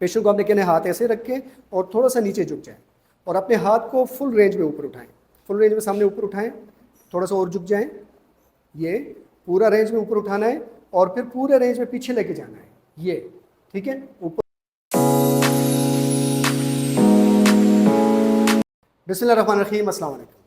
Patient को आपने कहना है हाथ ऐसे रखें और थोड़ा सा नीचे झुक जाएं और अपने हाथ को फुल रेंज में ऊपर उठाएं, फुल रेंज में सामने ऊपर उठाएं, थोड़ा सा और झुक जाएं, ये पूरा रेंज में ऊपर उठाना है और फिर पूरे रेंज में पीछे लेके जाना है, ये ठीक है। ऊपर बिस्मिल्लाहिर्रहमानिर्रहीम, अस्सलाम वालेकुम।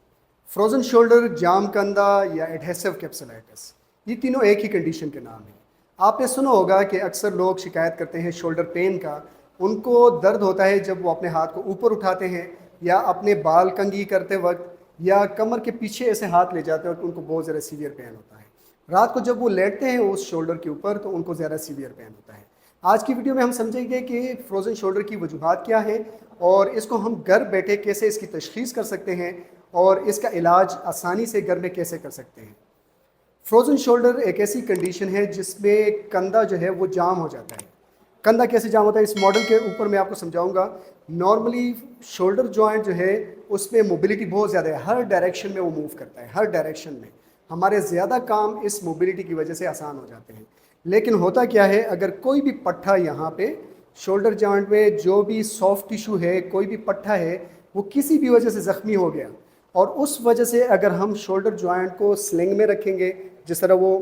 फ्रोजन शोल्डर, जाम कंधा या एडहेसिव कैप्सुलाइटिस, ये तीनों एक ही कंडीशन के नाम हैं। आपने सुना होगा कि अक्सर लोग शिकायत करते हैं शोल्डर पेन का, उनको दर्द होता है जब वो अपने हाथ को ऊपर उठाते हैं या अपने बाल कंघी करते वक्त या कमर के पीछे ऐसे हाथ ले जाते वक्त उनको बहुत ज़्यादा सीवियर पेन होता है। रात को जब वो लेटते हैं उस शोल्डर के ऊपर तो उनको ज़्यादा सीवियर पेन होता है। आज की वीडियो में हम समझेंगे कि फ्रोज़न शोल्डर की वजूहात क्या है और इसको हम घर बैठे कैसे इसकी तशख़ीस कर सकते हैं और इसका इलाज आसानी से घर में कैसे कर सकते हैं। फ्रोज़न शोल्डर एक ऐसी कंडीशन है जिसमें कंधा जो है वो जाम हो जाता है। कंधा कैसे जाम होता है इस मॉडल के ऊपर मैं आपको समझाऊंगा। नॉर्मली शोल्डर जॉइंट जो है उसमें मोबिलिटी बहुत ज़्यादा है, हर डायरेक्शन में वो मूव करता है, हर डायरेक्शन में। हमारे ज़्यादा काम इस मोबिलिटी की वजह से आसान हो जाते हैं। लेकिन होता क्या है, अगर कोई भी पट्टा यहाँ पे शोल्डर जॉइंट में जो भी सॉफ्ट टिशू है, कोई भी पट्टा है, वो किसी भी वजह से ज़ख्मी हो गया और उस वजह से अगर हम शोल्डर जॉइंट को स्लिंग में रखेंगे, जिस तरह वो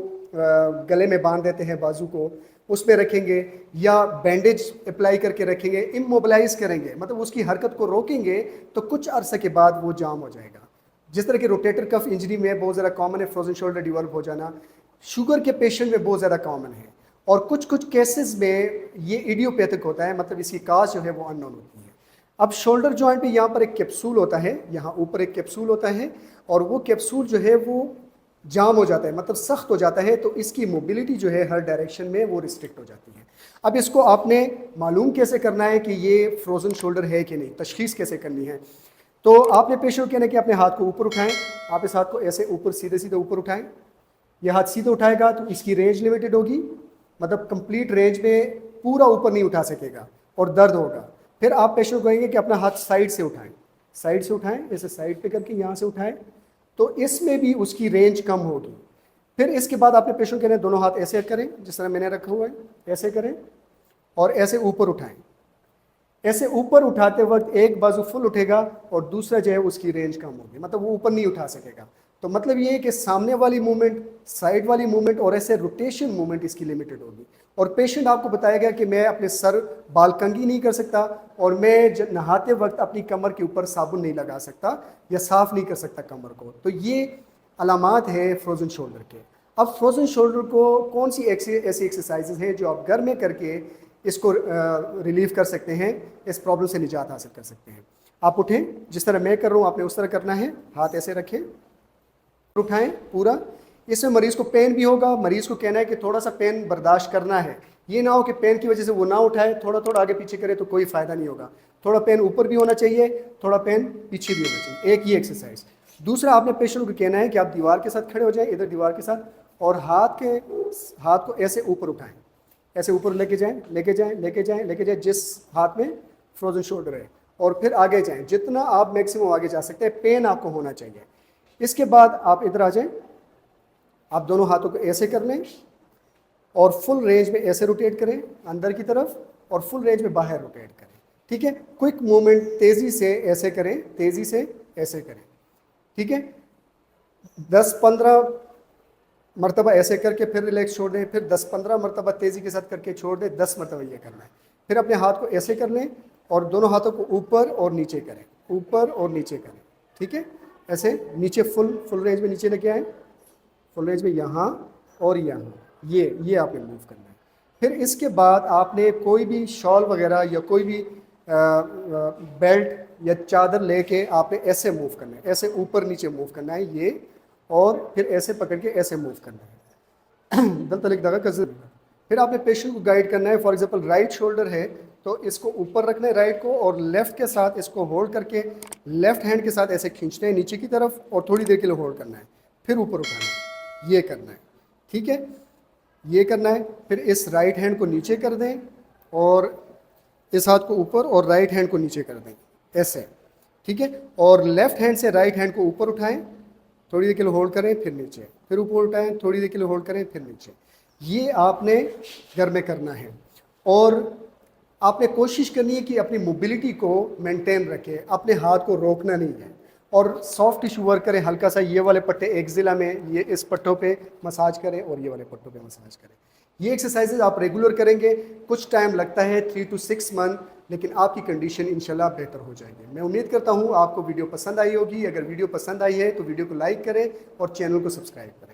गले में बांध देते हैं बाजू को, उसमें रखेंगे या बैंडेज अप्लाई करके रखेंगे, इमोबिलाइज करेंगे, मतलब उसकी हरकत को रोकेंगे, तो कुछ अरसे के बाद वो जाम हो जाएगा। जिस तरह के रोटेटर कफ इंजरी में बहुत ज़्यादा कॉमन है फ्रोजन शोल्डर डेवलप हो जाना, शुगर के पेशेंट में बहुत ज़्यादा कॉमन है और कुछ केसेस में ये इडियोपैथिक होता है, मतलब इसकी काज जो है वो अननोन होती है। अब शोल्डर जॉइंट पे यहाँ पर एक कैप्सूल होता है, यहाँ ऊपर एक कैप्सूल होता है और वो कैप्सूल जो है वो जाम हो जाता है, मतलब सख्त हो जाता है, तो इसकी मोबिलिटी जो है हर डायरेक्शन में वो रिस्ट्रिक्ट हो जाती है। अब इसको आपने मालूम कैसे करना है कि ये फ्रोजन शोल्डर है कि नहीं, तशखीस कैसे करनी है। तो आपने पेशेंट कहना है कि अपने हाथ को ऊपर उठाएं, आप इस हाथ को ऐसे ऊपर सीधे सीधे ऊपर उठाएं, ये हाथ सीधे उठाएगा तो इसकी रेंज लिमिटेड होगी, मतलब कंप्लीट रेंज में पूरा ऊपर नहीं उठा सकेगा और दर्द होगा। फिर आप पेशेंट को कहेंगे कि अपना हाथ साइड से उठाएं, साइड से उठाएं, ऐसे साइड पे करके यहाँ से उठाएं, तो इसमें भी उसकी रेंज कम होगी। फिर इसके बाद आपने पेशेंट कहना है दोनों हाथ ऐसे करें जिस तरह मैंने रखा हुआ है, ऐसे करें और ऐसे ऊपर उठाएं। ऐसे ऊपर उठाते वक्त एक बाजू फुल उठेगा और दूसरा जो है उसकी रेंज कम होगी, मतलब वो ऊपर नहीं उठा सकेगा। तो मतलब ये है कि सामने वाली मूवमेंट, साइड वाली मूवमेंट और ऐसे रोटेशन मूवमेंट इसकी लिमिटेड होगी। और पेशेंट आपको बताएगा कि मैं अपने सर बाल कंघी नहीं कर सकता और मैं नहाते वक्त अपनी कमर के ऊपर साबुन नहीं लगा सकता या साफ़ नहीं कर सकता कमर को। तो ये अलामात है फ्रोजन शोल्डर के। अब फ्रोजन शोल्डर को कौन सी ऐसी एक्सरसाइजेज हैं जो आप घर में करके इसको रिलीव कर सकते हैं, इस प्रॉब्लम से निजात हासिल कर सकते हैं। आप उठें, जिस तरह मैं कर रहा हूँ आपने उस तरह करना है, हाथ ऐसे रखें, उठाएं पूरा। इसमें मरीज़ को पेन भी होगा, मरीज़ को कहना है कि थोड़ा सा पेन बर्दाश्त करना है, ये ना हो कि पेन की वजह से वो ना उठाए, थोड़ा थोड़ा आगे पीछे करे तो कोई फ़ायदा नहीं होगा। थोड़ा पेन ऊपर भी होना चाहिए, थोड़ा पेन पीछे भी होना चाहिए, एक ही एक्सरसाइज। दूसरा, आपने पेशेंट को कहना है कि आप दीवार के साथ खड़े हो जाएं, इधर दीवार के साथ, और हाथ को ऐसे ऊपर उठाएं, ऐसे ऊपर लेके जाएं, लेके जाएं, लेके जाएं, लेके जाएं, जिस हाथ में फ्रोजन शोल्डर है, और फिर आगे जाएं, जितना आप मैक्सिमम आगे जा सकते हैं, पेन आपको होना चाहिए। इसके बाद आप इधर आ जाएं, आप दोनों हाथों को ऐसे कर लें और फुल रेंज में ऐसे रोटेट करें अंदर की तरफ और फुल रेंज में बाहर रोटेट करें, ठीक है। क्विक मूवमेंट, तेज़ी से ऐसे करें, तेज़ी से ऐसे करें, ठीक है। 10-15 मरतबा ऐसे करके फिर रिलैक्स छोड़ दें, फिर 10-15 मरतबा तेज़ी के साथ करके छोड़ दें, 10 मरतबा ये करना है। फिर अपने हाथ को ऐसे कर लें और दोनों हाथों को ऊपर और नीचे करें, ऊपर और नीचे करें, ठीक है। ऐसे नीचे फुल रेंज में नीचे लेके आएँ, फुल रेंज में यहाँ और यहाँ, ये आपने मूव करना है। फिर इसके बाद आपने कोई भी शॉल वगैरह या कोई भी बेल्ट या चादर लेके आपने ऐसे मूव करना है, ऐसे ऊपर नीचे मूव करना है ये, और फिर ऐसे पकड़ के ऐसे मूव करना है। दल धागा कजर। फिर आपने पेशेंट को गाइड करना है। फॉर एग्जांपल राइट शोल्डर है तो इसको ऊपर रखना है राइट को, और लेफ़्ट के साथ इसको होल्ड करके लेफ़्ट हैंड के साथ ऐसे खींचना है नीचे की तरफ और थोड़ी देर के लिए होल्ड करना है, फिर ऊपर उठाना है, ये करना है, ठीक है, ये करना है। फिर इस राइट हैंड को नीचे कर दें और इस हाथ को ऊपर और राइट हैंड को नीचे कर दें ऐसे, ठीक है। और लेफ़्ट हैंड से राइट हैंड को ऊपर उठाएं, थोड़ी देर के लिए होल्ड करें, फिर नीचे, फिर ऊपर उठाएं, थोड़ी देर के लिए होल्ड करें, फिर नीचे। ये आपने घर में करना है। और آپ نے کوشش کرنی ہے کہ اپنی موبلٹی کو مینٹین رکھیں، اپنے ہاتھ کو روکنا نہیں ہے، اور سافٹ ٹیشو ورک کریں، ہلکا سا یہ والے پٹے ایک ضلع میں یہ اس پٹوں پہ مساج کریں اور یہ والے پٹوں پہ مساج کریں۔ یہ ایکسرسائزز آپ ریگولر کریں گے، کچھ ٹائم لگتا ہے 3 to 6 منتھ، لیکن آپ کی کنڈیشن انشاءاللہ بہتر ہو جائے گی۔ میں امید کرتا ہوں آپ کو ویڈیو پسند آئی ہوگی۔ اگر ویڈیو پسند آئی ہے تو ویڈیو کو لائک کریں اور چینل کو سبسکرائب کریں۔